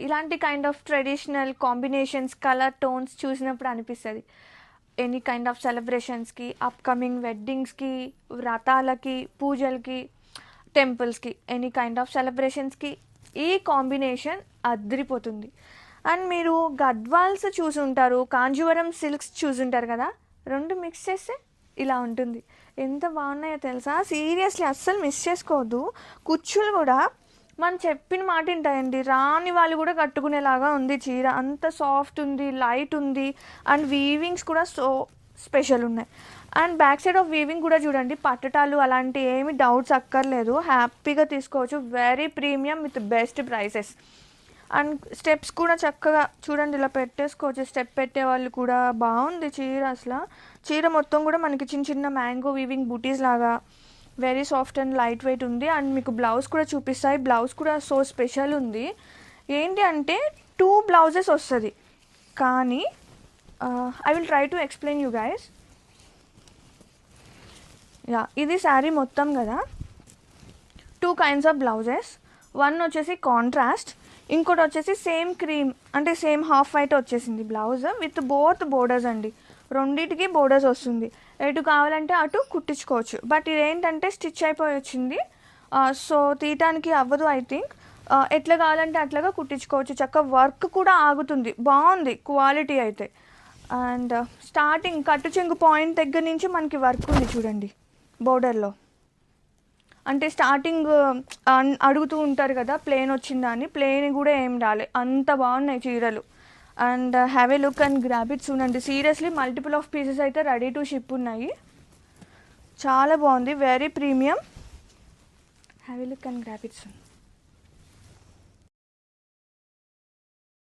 ఇలాంటి kind of traditional combinations, colour tones చూసినప్పుడు అనిపిస్తుంది ఎనీ కైండ్ ఆఫ్ సెలబ్రేషన్స్కి, అప్కమింగ్ వెడ్డింగ్స్కి, వ్రతాలకి, పూజలకి, టెంపుల్స్కి, ఎనీ కైండ్ ఆఫ్ సెలబ్రేషన్స్కి ఈ కాంబినేషన్ అదిరిపోతుంది. అండ్ మీరు గద్వాల్స్ చూసి ఉంటారు, కాంజీవరం సిల్క్స్ చూసుంటారు కదా, రెండు మిక్స్ చేస్తే ఇలా ఉంటుంది. ఎంత బాగున్నాయో తెలుసా, సీరియస్లీ అస్సలు మిస్ చేసుకోవద్దు. కుచ్చులు కూడా మనం చెప్పిన మాట వింటాయండి, రాని వాళ్ళు కూడా కట్టుకునేలాగా ఉంది చీర. అంత సాఫ్ట్ ఉంది, లైట్ ఉంది, అండ్ వీవింగ్స్ కూడా సో స్పెషల్ ఉన్నాయి. And back side of weaving కూడా చూడండి, పట్టటాలు అలాంటి ఏమి డౌట్స్ అక్కర్లేదు, హ్యాపీగా తీసుకోవచ్చు. Very premium with best prices. And steps కూడా చక్కగా చూడండి, ఇలా పెట్టేసుకోవచ్చు. స్టెప్ పెట్టే వాళ్ళు కూడా బాగుంది చీర. అసలు చీర మొత్తం కూడా మనకి చిన్న చిన్న మ్యాంగో వీవింగ్ బూటీస్ లాగా very soft and light weight ఉంది. అండ్ మీకు బ్లౌజ్ కూడా చూపిస్తాయి, బ్లౌజ్ కూడా సో స్పెషల్ ఉంది. ఏంటి అంటే 2 బ్లౌజెస్ వస్తుంది, కానీ I will try to explain you guys. Yeah, ఇది శారీ మొత్తం కదా, 2 kinds ఆఫ్ బ్లౌజెస్. వన్ వచ్చేసి కాంట్రాస్ట్, ఇంకోటి వచ్చేసి సేమ్ క్రీమ్, అంటే సేమ్ హాఫ్ వైట్ వచ్చేసింది బ్లౌజ్ విత్ బోత్ బోర్డర్స్ అండి. రెండింటికి బోర్డర్స్ వస్తుంది, ఎటు కావాలంటే అటు కుట్టించుకోవచ్చు. బట్ ఇదేంటంటే స్టిచ్ అయిపోయి వచ్చింది, సో తీయటానికి అవ్వదు. ఐ థింక్ ఎట్లా కావాలంటే అట్లాగా కుట్టించుకోవచ్చు. చక్కగా వర్క్ కూడా ఆగుతుంది, బాగుంది క్వాలిటీ అయితే. అండ్ స్టార్టింగ్ కట్టు చెంగు పాయింట్ దగ్గర నుంచి మనకి వర్క్ ఉంది చూడండి బోర్డర్లో. అంటే స్టార్టింగ్ అడుగుతూ ఉంటారు కదా ప్లేన్ వచ్చిందా అని, ప్లేన్ కూడా ఏం రాలే, అంత బాగున్నాయి చీరలు. And have a look and grab it. చూడండి సీరియస్లీ మల్టిపుల్ ఆఫ్ పీసెస్ అయితే రెడీ టు షిప్ ఉన్నాయి. చాలా బాగుంది, very premium. Have a look and grab it.